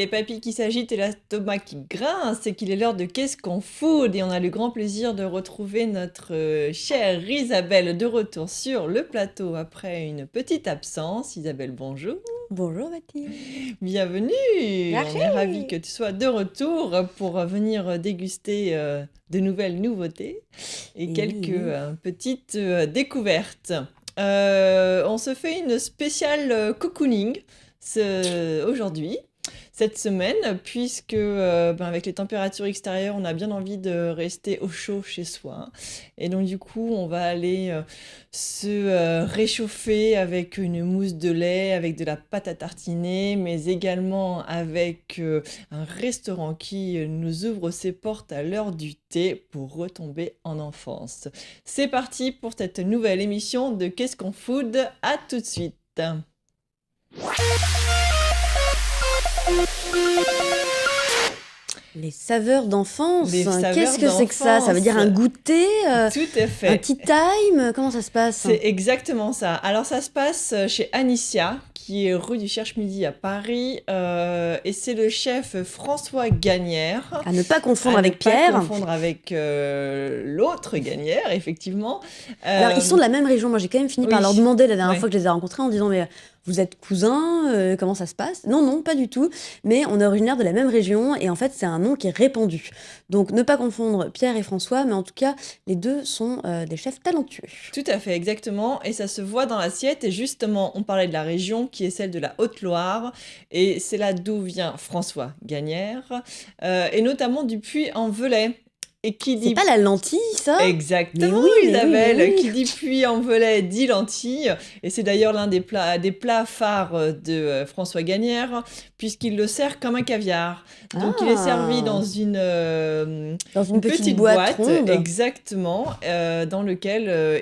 les papilles qui s'agitent et l'estomac qui grince, c'est qu'il est l'heure de Qu'est-ce qu'on food? Et on a le grand plaisir de retrouver notre chère Isabelle de retour sur le plateau après une petite absence. Isabelle, bonjour. Bonjour Mathilde. Bienvenue. Merci. On est ravis que tu sois de retour pour venir déguster de nouvelles nouveautés et quelques petites découvertes. On se fait une spéciale cocooning aujourd'hui, cette semaine, puisque avec les températures extérieures, on a bien envie de rester au chaud chez soi. Et donc du coup, on va aller se réchauffer avec une mousse de lait, avec de la pâte à tartiner, mais également avec un restaurant qui nous ouvre ses portes à l'heure du thé pour retomber en enfance. C'est parti pour cette nouvelle émission de Qu'est-ce qu'on food? À tout de suite. Les saveurs d'enfance. Les saveurs Qu'est-ce que c'est que ça? Ça veut dire un goûter, Tout à fait. un tea time? Comment ça se passe? C'est exactement ça. Alors ça se passe chez Anicia, qui est rue du Cherche-Midi à Paris, et c'est le chef François Gagnère. À ne pas confondre avec Pierre. À ne pas confondre avec l'autre Gagnère, effectivement. Alors ils sont de la même région. Moi j'ai quand même fini par leur demander la dernière fois que je les ai rencontrés en disant mais vous êtes cousins, comment ça se passe? Non, pas du tout. Mais on est originaire de la même région et en fait c'est un nom qui est répandu. Donc ne pas confondre Pierre et François, mais en tout cas les deux sont des chefs talentueux. Tout à fait, exactement. Et ça se voit dans l'assiette. Et justement, on parlait de la région qui est celle de la Haute-Loire. Et c'est là d'où vient François Gagnère. Et notamment du Puy-en-Velay. Et qui dit... C'est pas la lentille, ça? Exactement, Isabelle. Oui. Qui dit Puy-en-Velay dit lentille. Et c'est d'ailleurs l'un des plats phares de François Gagnère, puisqu'il le sert comme un caviar. Donc il est servi dans une petite boîte ronde. Exactement, dans lequel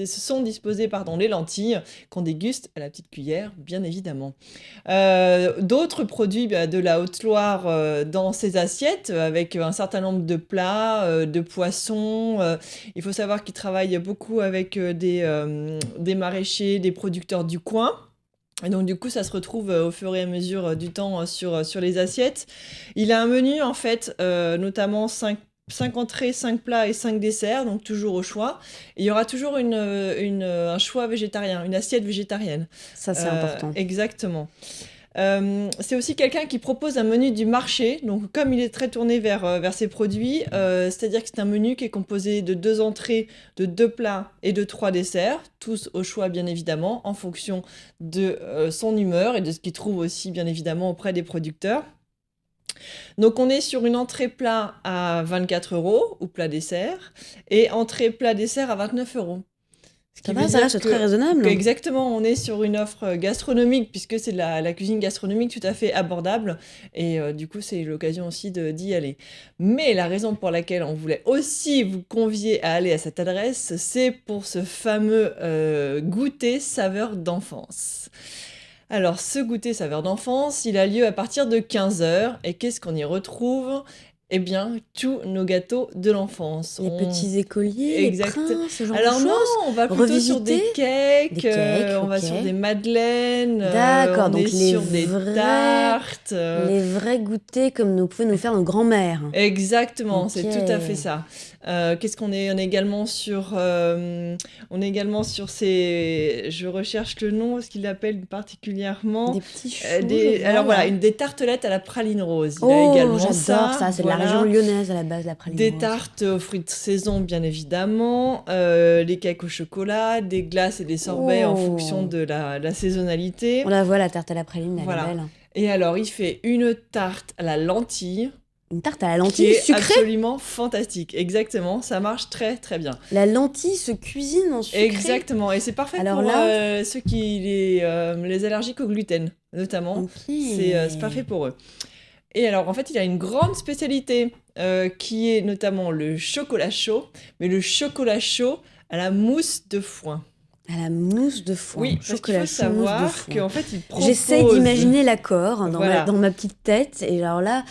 sont disposées les lentilles qu'on déguste à la petite cuillère, bien évidemment. D'autres produits de la Haute-Loire dans ces assiettes, avec un certain nombre de plats, de poissons. Il faut savoir qu'ils travaillent beaucoup avec des maraîchers, des producteurs du coin. Et donc du coup, ça se retrouve au fur et à mesure du temps sur les assiettes. Il a un menu en fait, notamment 5 entrées, 5 plats et 5 desserts, donc toujours au choix. Et il y aura toujours un choix végétarien, une assiette végétarienne. Ça, c'est important. Exactement. C'est aussi quelqu'un qui propose un menu du marché, donc comme il est très tourné vers ses produits, c'est-à-dire que c'est un menu qui est composé de 2 entrées, de 2 plats et de 3 desserts, tous au choix bien évidemment, en fonction de son humeur et de ce qu'il trouve aussi bien évidemment auprès des producteurs. Donc on est sur une entrée plat à 24 € ou plat dessert, et entrée plat dessert à 29 €. Ça c'est très raisonnable. Exactement, on est sur une offre gastronomique, puisque c'est de la cuisine gastronomique tout à fait abordable, et du coup c'est l'occasion aussi d'y aller. Mais la raison pour laquelle on voulait aussi vous convier à aller à cette adresse, c'est pour ce fameux goûter saveur d'enfance. Alors ce goûter saveur d'enfance, il a lieu à partir de 15h, et qu'est-ce qu'on y retrouve ? Eh bien, tous nos gâteaux de l'enfance. Les petits écoliers, les princes, ce genre de choses. Alors non, on va plutôt sur des cakes, on va sur des madeleines, d'accord, on est sur des tartes. Les vrais goûters comme pouvaient nous faire nos grands-mères. Exactement, c'est tout à fait ça. Qu'est-ce qu'on est ? On est également sur ces... Je recherche le nom, parce qu'il l'appelle particulièrement... Des petits choux. Alors voilà, des tartelettes à la praline rose. Il a également j'adore ça, c'est de la région lyonnaise à la base, la praline rose. Des tartes aux fruits de saison, bien évidemment, les cakes au chocolat, des glaces et des sorbets en fonction de la saisonnalité. On la voit, la tarte à la praline, elle est belle. Et alors, il fait une tarte à la lentille. Une tarte à la lentille sucrée. Absolument fantastique, exactement, ça marche très très bien. La lentille se cuisine en sucré. Exactement, et c'est parfait pour ceux qui les allergiques au gluten, notamment. C'est parfait pour eux. Et alors, en fait, il a une grande spécialité qui est notamment le chocolat chaud, mais le chocolat chaud à la mousse de foin. À la mousse de foin. Oui, parce qu'il faut savoir qu'en fait, il propose... J'essaie d'imaginer l'accord dans ma petite tête, et alors là...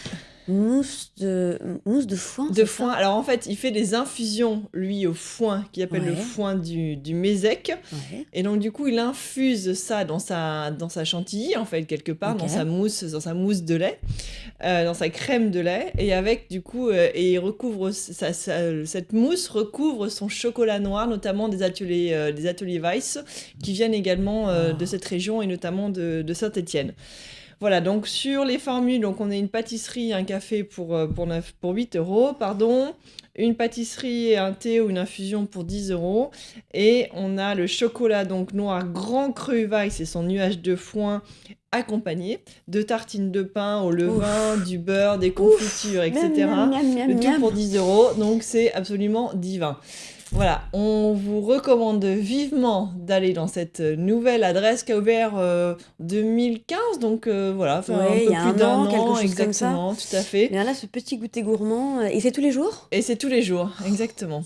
Mousse de foin, De c'est foin. ça? Alors en fait, il fait des infusions, lui, au foin, qu'il appelle le Ouais. foin du Mézec. Ouais. Et donc du coup, il infuse ça dans sa chantilly, en fait, quelque part, Ok. dans sa mousse de lait, dans sa crème de lait. Et avec, du coup, et il recouvre cette mousse recouvre son chocolat noir, notamment des ateliers Weiss, qui viennent également de cette région et notamment de Saint-Étienne. Voilà, donc sur les formules, donc on a une pâtisserie, un café pour 8 euros, pardon, une pâtisserie et un thé ou une infusion pour 10 euros. Et on a le chocolat donc noir grand cru Weiss et son nuage de foin accompagné de tartines de pain au levain, du beurre, des confitures, etc. Miam, miam, miam, Le tout miam. pour 10 euros, donc c'est absolument divin. Voilà, on vous recommande vivement d'aller dans cette nouvelle adresse qui a ouvert 2015, donc voilà, fait un Ouais, il peu y a plus un d'un an, quelque an, chose comme ça. exactement, tout à fait. Mais là, ce petit goûter gourmand, et c'est tous les jours? Et c'est tous les jours, exactement.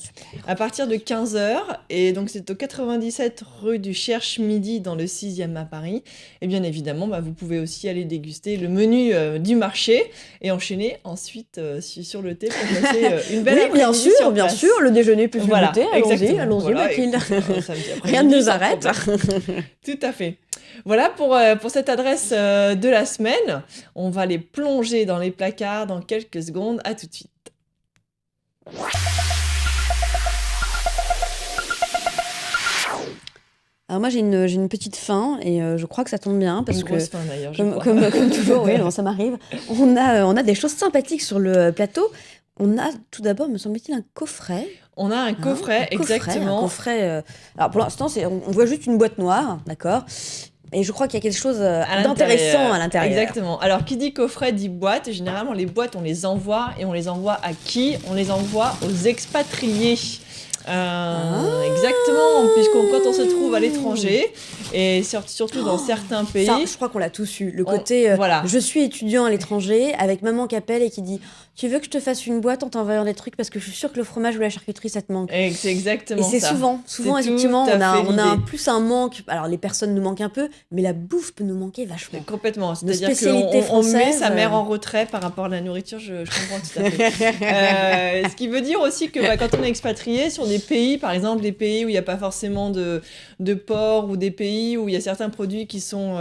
À partir de 15h, et donc c'est au 97 rue du Cherche-Midi dans le 6e à Paris. Et bien évidemment, vous pouvez aussi aller déguster le menu du marché et enchaîner ensuite sur le thé pour passer une belle Oui, après-midi sur bien place. sûr, le déjeuner plus Voilà, le goûter, allons-y, exactement. allons-y, Voilà, Mathilde. écoute, samedi Rien ne après-midi, nous sans arrête. problème. Tout à fait. Voilà pour cette adresse de la semaine. On va les plonger dans les placards dans quelques secondes. À tout de suite. Alors moi, j'ai une petite faim, et je crois que ça tombe bien, parce Une que... grosse faim d'ailleurs, je Comme, crois. comme toujours, oui, non, ça m'arrive. On a des choses sympathiques sur le plateau. On a tout d'abord, me semble-t-il, un coffret. On a un coffret, exactement. Un coffret. Alors pour l'instant, on voit juste une boîte noire, d'accord. Et je crois qu'il y a quelque chose À d'intéressant à l'intérieur. Exactement. Alors, qui dit coffret dit boîte. Et généralement, les boîtes, on les envoie. Et on les envoie à qui? On les envoie aux expatriés. Exactement, quand on se trouve à l'étranger, et surtout dans certains pays. Ça, je crois qu'on l'a tous eu. Le côté, voilà. Je suis étudiant à l'étranger, avec maman qui appelle et qui dit « Tu veux que je te fasse une boîte en t'envoyant des trucs parce que je suis sûre que le fromage ou la charcuterie, ça te manque. » Et c'est exactement ça. Et c'est souvent C'est effectivement, tout à fait on a l'idée. plus un manque. Alors les personnes nous manquent un peu, mais la bouffe peut nous manquer vachement. Complètement. Nos C'est-à-dire spécialités qu'on met françaises, sa mère en retrait par rapport à la nourriture, je comprends tout à fait. Ce qui veut dire aussi que quand on est expatrié sur des pays, par exemple des pays où il n'y a pas forcément de porc, ou des pays où il y a certains produits qui sont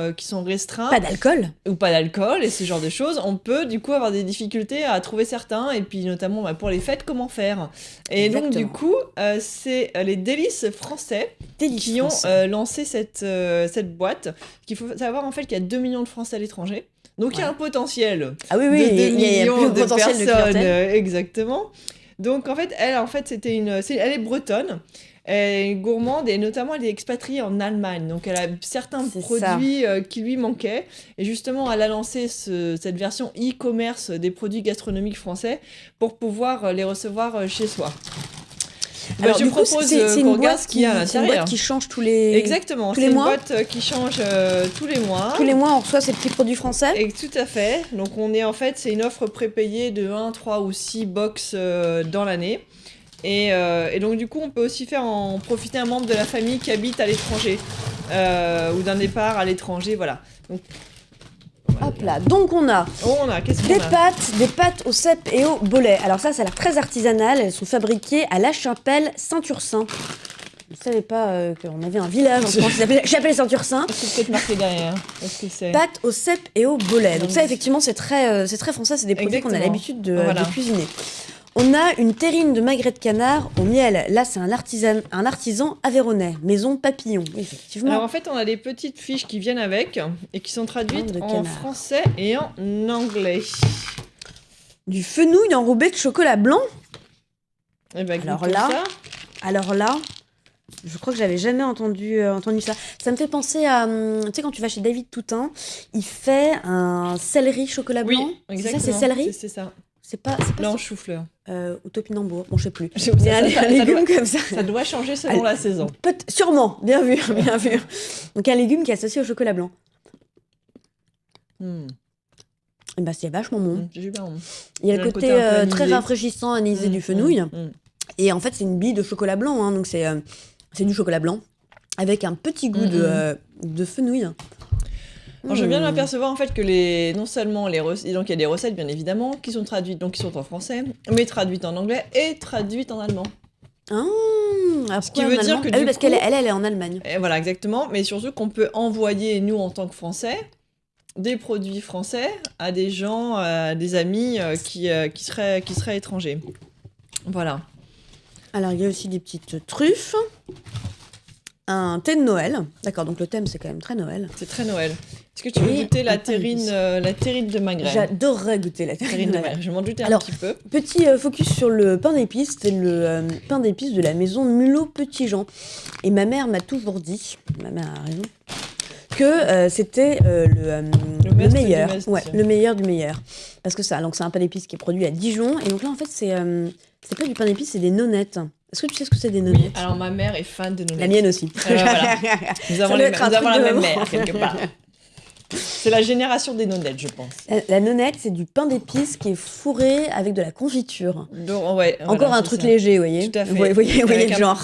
restreints. Pas d'alcool. Ou pas d'alcool et ce genre de choses, on peut du coup avoir des difficultés à trouver certains, et puis notamment pour les fêtes, comment faire. Et Exactement. donc du coup, c'est les délices français qui ont lancé cette boîte. Il faut savoir en fait qu'il y a 2 millions de Français à l'étranger. Donc il y a un potentiel Ah oui, de 2 il y a millions plus de potentiel de personnes. clientèle. Exactement. Donc en fait, elle est bretonne. Elle est gourmande, et notamment elle est expatriée en Allemagne. Donc elle a certains produits qui lui manquaient. Et justement, elle a lancé cette version e-commerce des produits gastronomiques français pour pouvoir les recevoir chez soi. Alors, je propose qu'on regarde ce qu'il y a à l'intérieur. C'est une boîte qui change tous les... Exactement, tous c'est les une mois. boîte qui change tous les mois. Tous les mois, on reçoit ces petits produits français. Et tout à fait. Donc c'est une offre prépayée de 1, 3 ou 6 box dans l'année. Et donc du coup, on peut aussi faire en profiter un membre de la famille qui habite à l'étranger ou d'un départ à l'étranger, voilà. Donc, hop là, donc on a qu'est-ce qu'on a des pâtes au cèpe et au bolet. Alors ça a l'air très artisanal. Elles sont fabriquées à La Chapelle, Saint-Ursin. Je ne savais pas qu'on avait un village en France qui s'appelait Chapelle Saint-Ursin. C'est peut-être marqué derrière. Qu'est-ce que c'est? Pâtes au cèpe et au bolet. Donc ça, effectivement, c'est très français. C'est des produits qu'on a l'habitude de cuisiner. On a une terrine de magret de canard au miel. Là, c'est un artisan aveyronnais, Maison Papillon. Oui, effectivement. Alors en fait, on a des petites fiches qui viennent avec et qui sont traduites en français et en anglais. Du fenouil enrobé de chocolat blanc. Et alors là, je crois que j'avais jamais entendu ça. Ça me fait penser à, tu sais, quand tu vas chez David Toutain, il fait un céleri chocolat blanc. Oui, exactement. C'est ça, c'est céleri. C'est ça. C'est pas blanc chou-fleur. Ou topinambour, bon je sais plus. Ça un légume doit, comme ça. Ça doit changer selon la saison. Sûrement, bien vu, bien vu. Donc un légume qui est associé au chocolat blanc. Et bah c'est vachement bon. C'est super bon. Il y a le côté très rafraîchissant, anisé du fenouil. Et en fait c'est une bille de chocolat blanc, hein, donc c'est du chocolat blanc avec un petit goût de fenouil. Alors, je viens d'apercevoir en fait que non seulement les recettes, donc il y a des recettes bien évidemment qui sont traduites, donc qui sont en français, mais traduites en anglais et traduites en allemand. Ce qui veut dire que parce qu'elle est en Allemagne. Et voilà, exactement. Mais surtout qu'on peut envoyer, nous, en tant que Français, des produits français à des gens, à des amis qui seraient étrangers. Voilà. Alors, il y a aussi des petites truffes. Un thé de Noël. D'accord, donc le thème, c'est quand même très Noël. C'est très Noël. Est-ce que tu veux goûter la terrine de Maghreb? J'adorerais goûter la terrine de Maghreb. Je m'en doutais un petit peu. Petit focus sur le pain d'épices. C'est le pain d'épices de la maison Mulot-Petit-Jean. Et ma mère m'a toujours dit, ma mère a raison, que c'était le meilleur. Ouais, le meilleur du meilleur. Parce que ça, donc c'est un pain d'épices qui est produit à Dijon. Et donc là, en fait, c'est pas du pain d'épices, c'est des nonnettes. Est-ce que tu sais ce que c'est des nonnettes? Oui, alors ma mère est fan de nonnettes. La mienne aussi. Voilà. Nous avons la même mère, quelque part. C'est la génération des nonnettes, je pense. La nonnette, c'est du pain d'épices qui est fourré avec de la confiture. Ouais, encore un truc léger, vous voyez. Tout à fait. Vous voyez le genre.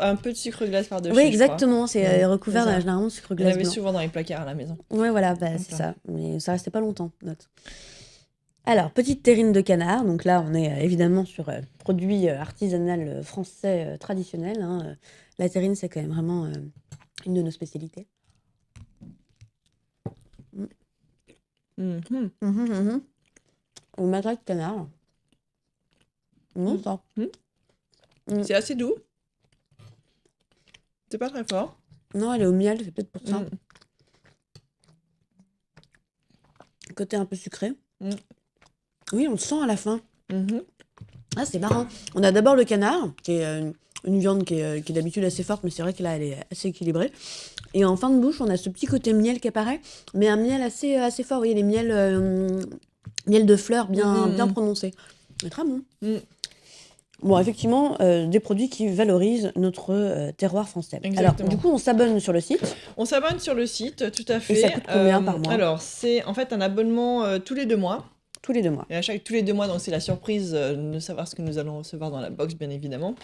Un peu de sucre glace par-dessus. Oui, exactement. C'est recouvert généralement de sucre glace. On l'avait souvent dans les placards à la maison. Ouais, voilà, c'est ça. Mais ça restait pas longtemps, note. Alors, petite terrine de canard. Donc là, on est évidemment sur produit artisanal français traditionnel. Hein. La terrine, c'est quand même vraiment une de nos spécialités. Au matin de canard. Ça. C'est assez doux. C'est pas très fort. Non, elle est au miel, c'est peut-être pour ça. Côté un peu sucré. Oui, on le sent à la fin. Ah, c'est marrant. On a d'abord le canard, qui est une viande qui est d'habitude assez forte, mais c'est vrai que là, elle est assez équilibrée. Et en fin de bouche, on a ce petit côté miel qui apparaît, mais un miel assez fort. Vous voyez, les miel de fleurs bien prononcés. C'est très bon. Bon, effectivement, des produits qui valorisent notre terroir français. Exactement. Alors, du coup, on s'abonne sur le site. On s'abonne sur le site, tout à fait. Et ça coûte combien par mois? Alors, c'est en fait un abonnement tous les 2 mois. Tous les 2 mois. Et tous les 2 mois, donc c'est la surprise de savoir ce que nous allons recevoir dans la box, bien évidemment.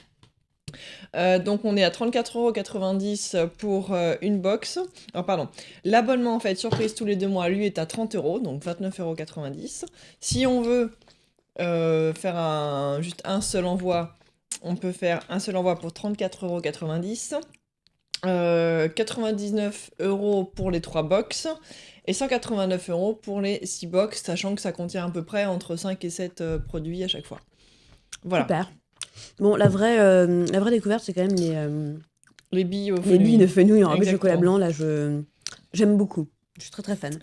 Donc on est à 34,90 € pour une box. Alors pardon, l'abonnement en fait surprise tous les 2 mois, lui est à 30 €, donc 29,90 €. Si on veut faire juste un seul envoi, on peut faire un seul envoi pour 34,90 €. 99 € pour les 3 box et 189 € pour les 6 box, sachant que ça contient à peu près entre 5 et 7 produits à chaque fois. Voilà. Super. Bon, la vraie découverte, c'est quand même les billes aux fenouil. Les billes de fenouil en râpé chocolat blanc, là, j'aime beaucoup. Je suis très très fan.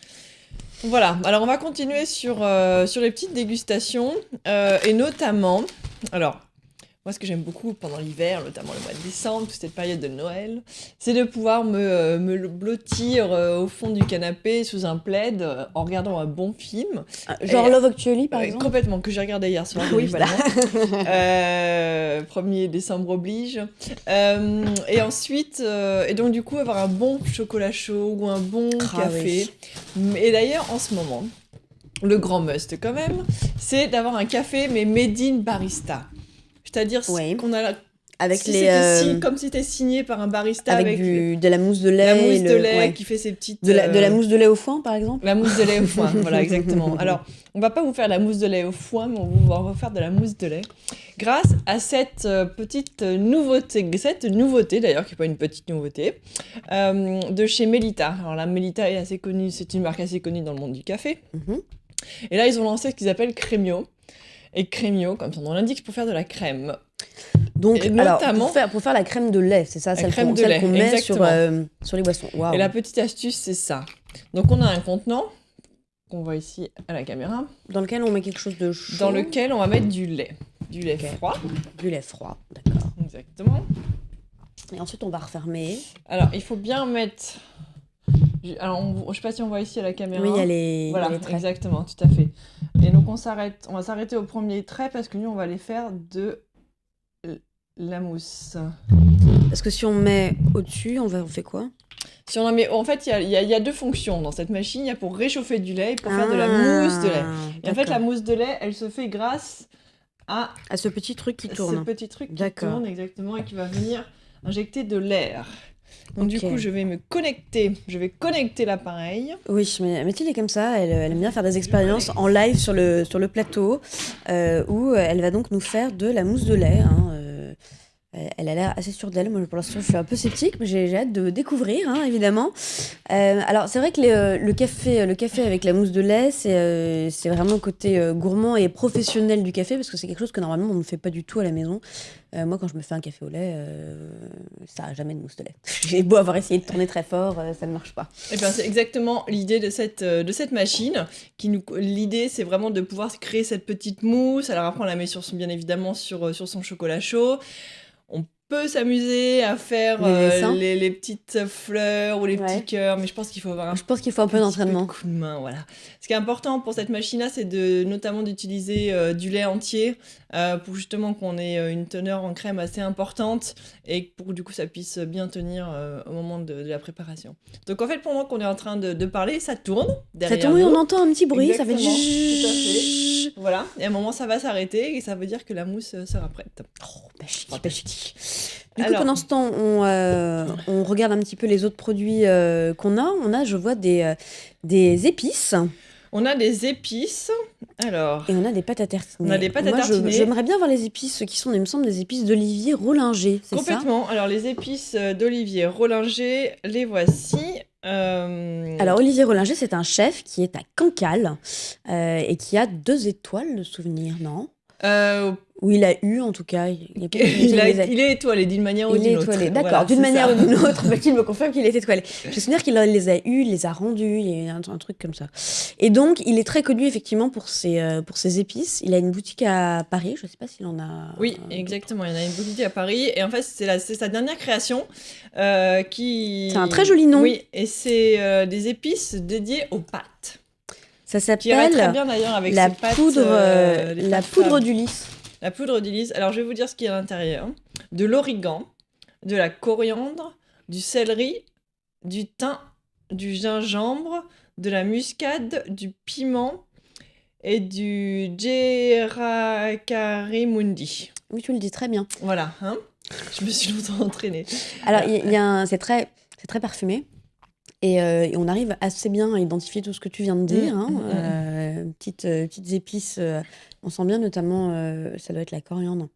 Voilà, alors on va continuer sur les petites dégustations, et notamment, alors, moi ce que j'aime beaucoup pendant l'hiver, notamment le mois de décembre, toute cette période de Noël, c'est de pouvoir me blottir au fond du canapé sous un plaid en regardant un bon film. Genre Love Actually par exemple? Complètement, que j'ai regardé hier soir. Oui, voilà. 1er décembre oblige. Et ensuite, et donc du coup avoir un bon chocolat chaud ou un bon café. Et d'ailleurs en ce moment, le grand must quand même, c'est d'avoir un café mais made in barista. C'est-à-dire qu'on a avec comme si c'était signé par un barista avec de la mousse de lait. La mousse de lait qui fait ses petites... De la mousse de lait au foin, par exemple? La mousse de lait au foin, voilà, exactement. Alors, on va pas vous faire la mousse de lait au foin, mais on va vous faire de la mousse de lait. Grâce à cette petite nouveauté, d'ailleurs, qui n'est pas une petite nouveauté, de chez Mélita. Alors la Mélita est assez connue, c'est une marque assez connue dans le monde du café. Et là, ils ont lancé ce qu'ils appellent Crémio. Et Crémio, comme son nom l'indique, pour faire de la crème. Donc, notamment, alors, pour faire la crème de lait, c'est ça, celle qu'on met sur les boissons. Wow. Et la petite astuce, c'est ça. Donc, on a un contenant, qu'on voit ici à la caméra. Dans lequel on met quelque chose de chaud. Dans lequel on va mettre du lait. Du lait froid. Du lait froid, d'accord. Exactement. Et ensuite, on va refermer. Alors, il faut bien mettre... Alors, je sais pas si on voit ici à la caméra. Oui, elle est... Voilà, exactement, tout à fait. Et donc, on va s'arrêter au premier trait parce que nous, on va aller faire de la mousse. Parce que si on met au-dessus, on fait quoi? Si on en met... En fait, il y a 2 fonctions dans cette machine. Il y a pour réchauffer du lait et pour faire de la mousse de lait. Et en fait, la mousse de lait, elle se fait grâce à ce petit truc qui tourne. Ce petit truc qui tourne, exactement, et qui va venir injecter de l'air. Donc du Ok. coup, je vais connecter l'appareil. Oui, mais Mathilde est comme ça, elle aime bien faire des expériences en live sur le plateau, où elle va donc nous faire de la mousse de lait. Hein, elle a l'air assez sûre d'elle. Moi, pour l'instant, je suis un peu sceptique, mais j'ai hâte de découvrir, hein, évidemment. Alors, c'est vrai que le café avec la mousse de lait, c'est vraiment le côté gourmand et professionnel du café, parce que c'est quelque chose que normalement, on ne fait pas du tout à la maison. Moi, quand je me fais un café au lait, ça n'a jamais de mousse de lait. J'ai beau avoir essayé de tourner très fort, ça ne marche pas. Et bien, c'est exactement l'idée de cette machine. L'idée, c'est vraiment de pouvoir créer cette petite mousse. Alors après, on la met bien évidemment sur son chocolat chaud. On peut s'amuser à faire Les dessins. les petites fleurs ou les Ouais. petits cœurs, mais je pense qu'il faut avoir Je pense qu'il faut un peu petit d'entraînement. coup de main, voilà. Ce qui est important pour cette machine-là, c'est notamment d'utiliser du lait entier pour justement qu'on ait une teneur en crème assez importante et pour que du coup ça puisse bien tenir au moment de la préparation. Donc en fait, pendant qu'on est en train de parler, ça tourne Ça derrière tourne, oui, nous. on entend un petit bruit, ça fait Exactement, tout à zzzz. Voilà, et à un moment ça va s'arrêter et ça veut dire que la mousse sera prête. Oh, magique. Du coup, Alors. pendant ce temps, on regarde un petit peu les autres produits qu'on a. Je vois des épices On a des épices. Alors, et on a des pâtes à tartiner. On a des pâtes à Moi, tartiner. j'aimerais bien voir les épices qui sont, il me semble, des épices d'Olivier Rollinger, c'est ça? complètement. Alors, les épices d'Olivier Rollinger, les voici. Alors, Olivier Rollinger, c'est un chef qui est à Cancale et qui a 2 étoiles de souvenir, non? euh, Ou il a eu, en tout cas. Il est il est étoilé d'une manière ou Il est d'une autre. étoilé, d'accord. Voilà, D'une c'est manière ça. ou d'une autre, Mathilde me confirme qu'il est étoilé. Je me souviens qu'il les a eus, il les a rendus, il y a un truc comme ça. Et donc, il est très connu effectivement pour ses épices. Il a une boutique à Paris, je ne sais pas s'il en a. Oui, exactement. Il y en a une boutique à Paris. Et en fait, c'est sa dernière création qui... C'est un très joli nom. Oui, et c'est des épices dédiées aux pâtes. Ça Qui irait très s'appelle bien d'ailleurs avec la ces pâtes, poudre, les la pâtes poudre Fab. d'Ulysse. La poudre d'Ulysse. Alors, je vais vous dire ce qu'il y a à l'intérieur. De l'origan, de la coriandre, du céleri, du thym, du gingembre, de la muscade, du piment et du Jeracarimundi. Oui, tu le dis très bien. Voilà, hein. Je me suis longtemps entraînée. Alors, c'est très parfumé. Et on arrive assez bien à identifier tout ce que tu viens de dire. Petites épices, on sent bien notamment, ça doit être la coriandre.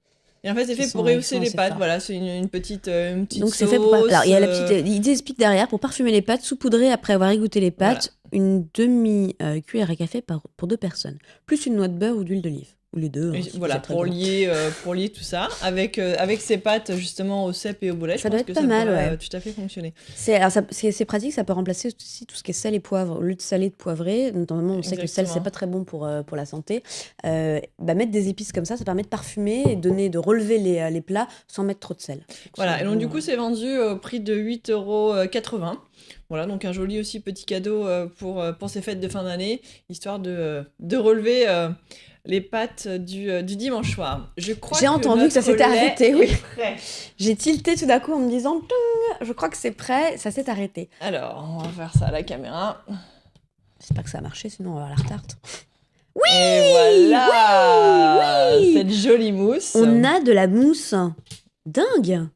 Et en fait, c'est Qui fait sont- pour qui rehausser sont les assez pâtes. forts. Voilà, c'est une petite Donc c'est sauce. fait pour. Alors il y a il explique derrière pour parfumer les pâtes, saupoudrer après avoir égoutter les pâtes, une demi-cuillère à café pour 2 personnes, plus une noix de beurre ou d'huile d'olive. Ou les deux. Et hein, si voilà, vous êtes très pour bon. lier tout ça, avec ces pâtes justement au cèpe et au boulet, Ça je doit pense être que pas ça mal, pourrait ouais. tout à fait fonctionner. C'est pratique, ça peut remplacer aussi tout ce qui est sel et poivre. Au lieu de saler, de poivrer, notamment on sait que le sel, Exactement. c'est pas très bon pour la santé. Mettre des épices comme ça permet de parfumer et de relever les plats sans mettre trop de sel. Voilà, C'est et donc du vraiment, coup, c'est vendu au prix de 8,80 €. Voilà, donc un joli aussi petit cadeau pour ces fêtes de fin d'année, histoire de relever les pâtes du dimanche soir. Je crois J'ai entendu que ça notre s'était lait arrêté, est oui. prêt. J'ai tilté tout d'un coup en me disant Tung, je crois que c'est prêt, ça s'est arrêté. Alors, on va faire ça à la caméra. J'espère que ça a marché, sinon on va avoir la retarte. Et voilà, oui. cette jolie mousse. On a de la mousse dingue.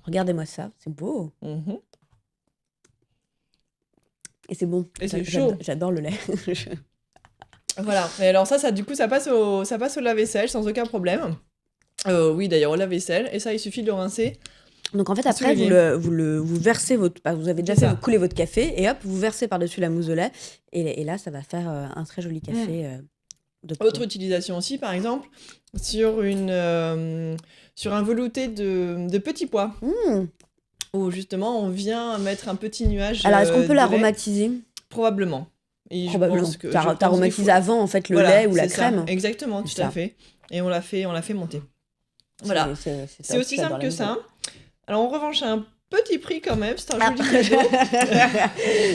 Regardez-moi ça, c'est beau. Mhm. Et c'est bon. Et c'est chaud. J'adore le lait. Voilà, et alors ça du coup, ça passe au lave-vaisselle sans aucun problème. Oui, d'ailleurs, au lave-vaisselle, et ça, il suffit de le rincer. Donc en fait, après, Souligné. vous versez votre. Vous avez déjà C'est fait, ça. vous coulez votre café, et hop, vous versez par-dessus la mousse de lait. Et là, ça va faire un très joli café de pro. Autre utilisation aussi, par exemple, sur un velouté de petits pois, Mmh. où justement, on vient mettre un petit nuage Alors, est-ce qu'on de peut lait. l'aromatiser? Probablement. Et je Probablement. pense que- je T'as pense aromatisé qu'il faut- avant, en fait, le Voilà, lait ou la c'est ça. crème. Exactement, tout C'est ça. à fait. Et on l'a fait monter. Voilà. C'est C'est top, aussi j'adore simple la que mousse de lait. ça. Alors en revanche, c'est un petit prix quand même, c'est un Ah. joli cadeau.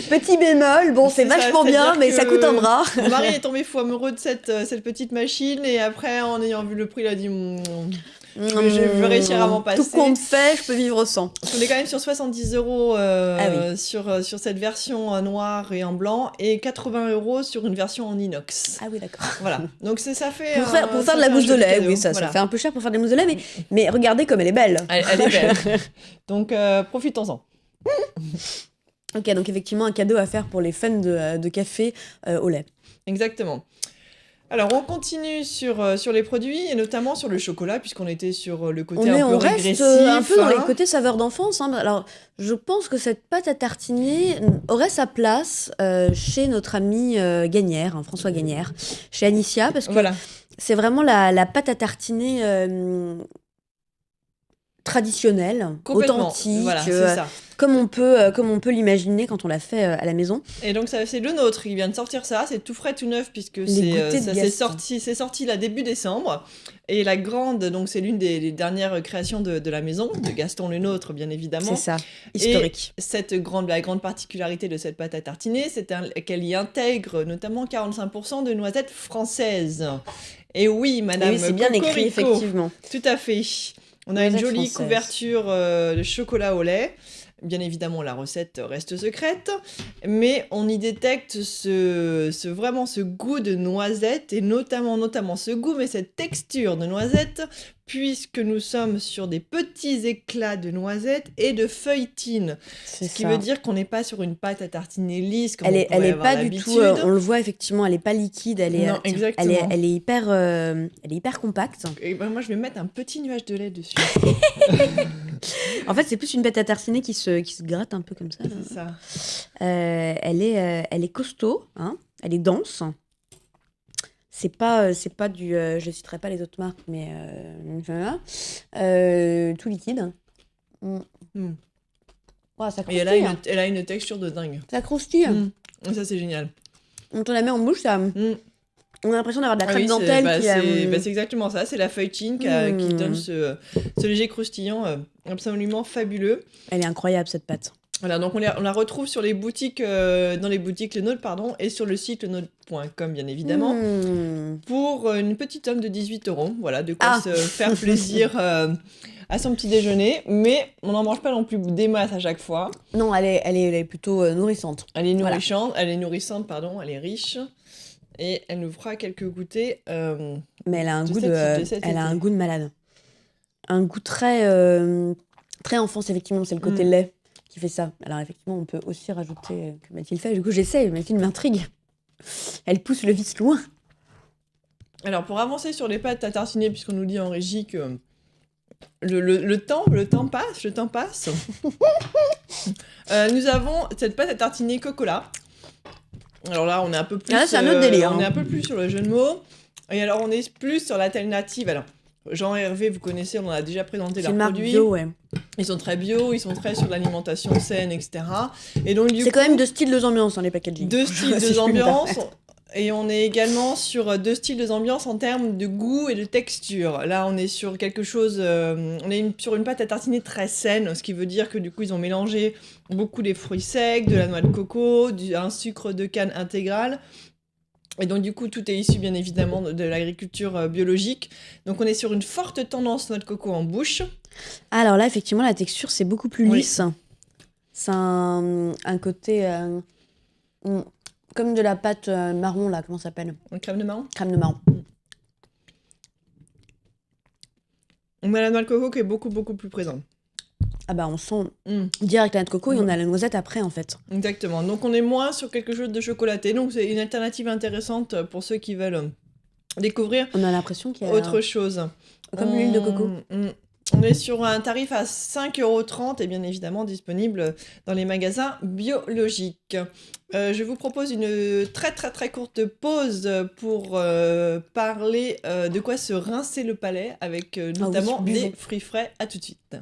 Petit bémol, bon, c'est C'est ça, vachement bien, c'est-à-dire mais ça que- coûte un bras. Mon mari est tombé fou amoureux de cette petite machine et après, en ayant vu le prix, il a dit je vais réussir à m'en passer. Tout compte fait, je peux vivre sans. On est quand même sur 70 € Ah sur cette version noire et en blanc et 80 € sur une version en inox. Ah oui, d'accord. Voilà, donc ça fait... Pour faire ça de la fait un mousse de joli lait, cadeau. oui, ça Voilà. fait un peu cher pour faire des mousses de lait, mais regardez comme elle est belle. Elle est belle. Donc profitons-en. Ok, donc effectivement, un cadeau à faire pour les fans de café au lait. Exactement. Alors, on continue sur les produits, et notamment sur le chocolat, puisqu'on était sur le côté un peu On reste régressif. un peu dans les hein. côtés saveurs d'enfance. Hein. Alors, je pense que cette pâte à tartiner aurait sa place chez notre ami Gagnère, François Gagnère, chez Anicia, parce que Voilà. c'est vraiment la pâte à tartiner traditionnelle, Complètement. authentique, Voilà, c'est ça. comme on peut l'imaginer quand on l'a fait à la maison. Et donc, ça, c'est le nôtre. Il vient de sortir ça. C'est tout frais, tout neuf, puisque Les c'est goûters de ça Gaston. c'est sorti là début décembre. Et la grande, donc c'est l'une des dernières créations de la maison, de Gaston le nôtre, bien évidemment. C'est ça, historique. La grande particularité de cette pâte à tartiner, c'est qu'elle y intègre notamment 45% de noisettes françaises. Et oui, Et madame oui, c'est bien écrit, Cocorico. effectivement. Tout à fait. On a une Noisettes jolie françaises. couverture de chocolat au lait. Bien évidemment, la recette reste secrète, mais on y détecte vraiment ce goût de noisette, et notamment ce goût, mais cette texture de noisette, puisque nous sommes sur des petits éclats de noisette et de feuilletine. C'est Ce qui ça. veut dire qu'on n'est pas sur une pâte à tartiner lisse comme Elle on est pourrait avoir pas du tout, l'habitude. on le voit effectivement, elle est pas liquide, elle est, Non, tiens, exactement. elle est hyper compacte. Et ben moi, je vais mettre un petit nuage de lait dessus. En fait, c'est plus une pâte à tartiner qui se gratte un peu comme ça. C'est ça. Elle est costaud, hein, elle est dense. C'est pas du, je citerai pas les autres marques, mais voilà. Tout liquide. Mm. Mm. Ouais, ça Et croustille. elle a une texture de dingue. Ça croustille. Mm. Et ça, c'est génial. Quand on la met en bouche, ça, Mm. on a l'impression d'avoir de la Ah crème oui, dentelle c'est exactement ça. C'est la feuilletine qui donne ce léger croustillant absolument fabuleux. Elle est incroyable, cette pâte. Voilà, donc on la retrouve sur les boutiques, dans les boutiques Le Nôtre, pardon, et sur le site lenôtre.com, bien évidemment, pour une petite somme de 18 €. Voilà, de quoi se faire plaisir à son petit déjeuner, mais on n'en mange pas non plus des masses à chaque fois. Non, elle est plutôt nourrissante. Elle est nourrissante, elle est riche, et elle nous fera quelques goûters. Mais elle a un de goût cet- de cet elle a été. un goût de malade. Un goût très enfance, effectivement, c'est le côté Mm. lait qui fait ça. Alors effectivement, on peut aussi rajouter que Mathilde fait. Du coup, j'essaie, Mathilde m'intrigue. Elle pousse le vice loin. Alors, pour avancer sur les pâtes à tartiner, puisqu'on nous dit en régie que le temps passe. Nous avons cette pâte à tartiner Cocola. Alors là, on est un peu plus. Ah là, c'est un autre délire, On est hein. un peu plus sur le jeu de mots. Et alors, on est plus sur l'alternative. Alors, Jean et Hervé, vous connaissez, on en a déjà présenté C'est leurs une marque produits. bio, ouais. Ils sont très bio, ils sont très sur l'alimentation saine, etc. Et donc, du C'est coup, quand même deux styles, deux ambiances, hein, les packaging. deux styles, Si deux je puis me ambiances. permettre. Et on est également sur deux styles, deux ambiances en termes de goût et de texture. Là, on est sur quelque chose... sur une pâte à tartiner très saine, ce qui veut dire que du coup, ils ont mélangé beaucoup des fruits secs, de la noix de coco, un sucre de canne intégral. Et donc, du coup, tout est issu, bien évidemment, de l'agriculture biologique. Donc, on est sur une forte tendance noix de coco en bouche. Alors là, effectivement, la texture, c'est beaucoup plus Oui. lisse. C'est un côté... comme de la pâte marron, là, comment ça s'appelle? En crème de marron. Crème de marron. On a la noix de coco qui est beaucoup, beaucoup plus présente. Ah bah, on sent Mm. direct la noix de coco et on a la noisette après, en fait. Exactement. Donc, on est moins sur quelque chose de chocolaté. Donc, c'est une alternative intéressante pour ceux qui veulent découvrir On a l'impression qu'il y a... autre chose. Comme l'huile de coco. On est sur un tarif à 5,30 € et bien évidemment disponible dans les magasins biologiques. Je vous propose une très très très courte pause pour parler de quoi se rincer le palais avec notamment oui, des buvons. fruits frais. À tout de suite.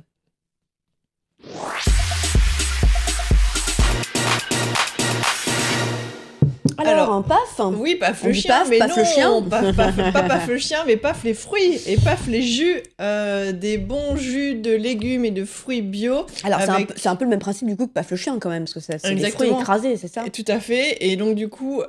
Alors, un paf. Oui, paf On le dit chien, paf, mais paf non, le chien. pas paf le chien, mais paf les fruits et paf les jus, des bons jus de légumes et de fruits bio. Alors, avec- c'est un peu le même principe du coup que paf le chien quand même, parce que c'est des Exactement. fruits écrasés, c'est ça? Tout à fait, et donc du coup,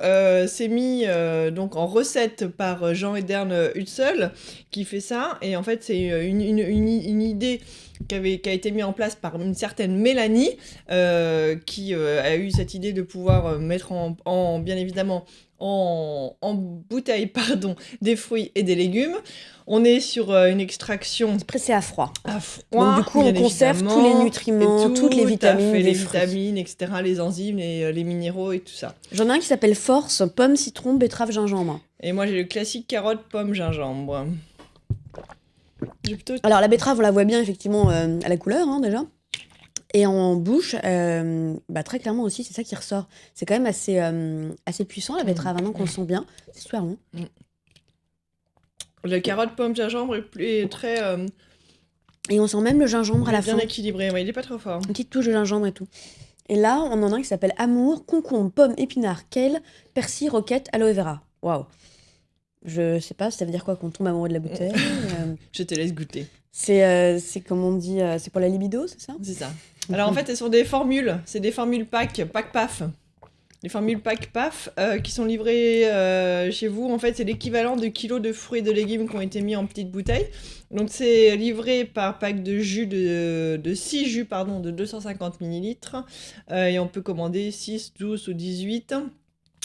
c'est mis donc en recette par Jean Edern Hutzel qui fait ça, et en fait c'est une idée qui a été mise en place par une certaine Mélanie qui a eu cette idée de pouvoir mettre bien évidemment évidemment en bouteille des fruits et des légumes. On est sur une extraction pressé à froid. Donc du coup, on conserve tous les nutriments, toutes les vitamines, les vitamines, etc., les enzymes, les minéraux et tout ça. J'en ai un qui s'appelle Force, pomme, citron, betterave, gingembre. Et moi, j'ai le classique carotte, pomme, gingembre. Alors, la betterave, on la voit bien, effectivement, à la couleur, déjà. Et en bouche, très clairement aussi, c'est ça qui ressort. C'est quand même assez puissant, la betterave, qu'on le sent bien. C'est super bon. Le carotte, pomme, gingembre est très... Et on sent même le gingembre à la fin. Bien équilibré, il est pas trop fort. Une petite touche de gingembre et tout. Et là, on en a un qui s'appelle Amour, concombre, pomme, épinard, kale, persil, roquette, aloe vera. Waouh. Je sais pas, ça veut dire quoi qu'on tombe amoureux de la bouteille Je te laisse goûter. C'est comme on dit, c'est pour la libido, c'est ça? C'est ça. Alors en fait, elles sont des formules. C'est des formules pack-paf. Les formules pack-paf qui sont livrées chez vous. En fait, c'est l'équivalent de kilos de fruits et de légumes qui ont été mis en petites bouteilles. Donc c'est livré par pack de jus de 6 jus de 250 ml. Et on peut commander 6, 12 ou 18.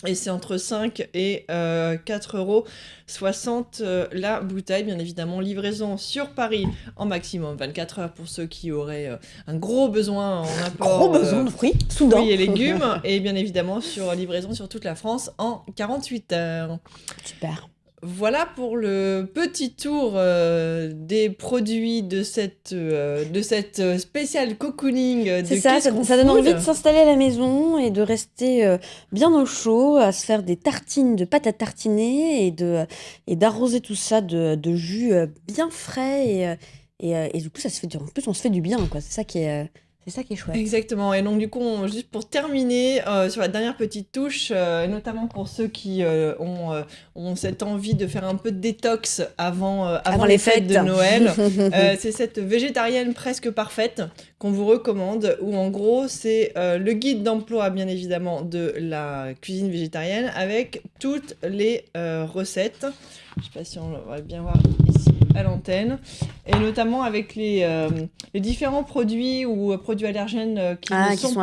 Et c'est entre 5 et 4,60 € la bouteille. Bien évidemment, livraison sur Paris en maximum 24 heures pour ceux qui auraient un gros besoin en apport. Gros besoin de fruits, soudain. Fruits et légumes. Et bien évidemment, livraison sur toute la France en 48 heures. Super. Voilà pour le petit tour des produits de cette spéciale cocooning. C'est ça donne envie de s'installer à la maison et de rester bien au chaud, à se faire des tartines de pâte à tartiner et d'arroser tout ça de jus bien frais et du coup en plus on se fait du bien, quoi. C'est ça qui est chouette. Exactement. Et donc, du coup, juste pour terminer, sur la dernière petite touche, notamment pour ceux qui ont cette envie de faire un peu de détox avant les fêtes de Noël, c'est cette végétarienne presque parfaite qu'on vous recommande, où en gros, c'est le guide d'emploi, bien évidemment, de la cuisine végétarienne avec toutes les recettes. Je ne sais pas si on va bien voir ici à l'antenne, et notamment avec les différents produits ou produits allergènes qui sont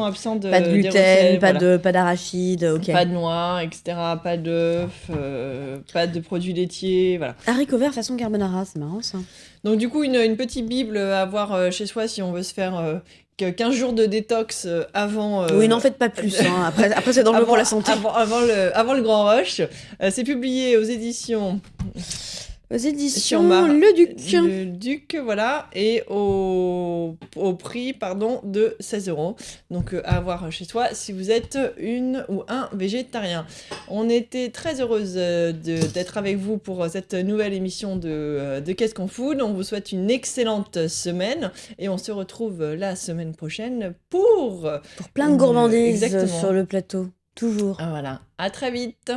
absents de pas de gluten, pas d'arachide, ok. Pas de noix, etc., pas d'œufs, pas de produits laitiers, voilà. Haricots verts façon carbonara, c'est marrant ça. Donc du coup, une petite bible à avoir chez soi si on veut se faire 15 jours de détox avant... oui, n'en faites pas plus, après c'est dangereux pour la santé. Avant le grand rush. C'est publié aux éditions... Le Duc. Le Duc, voilà, et au prix, de 16 €. Donc, à avoir chez soi si vous êtes une ou un végétarien. On était très heureuse d'être avec vous pour cette nouvelle émission de Qu'est-ce qu'on food. On vous souhaite une excellente semaine et on se retrouve la semaine prochaine pour plein de gourmandises sur le plateau. Toujours. Voilà, à très vite.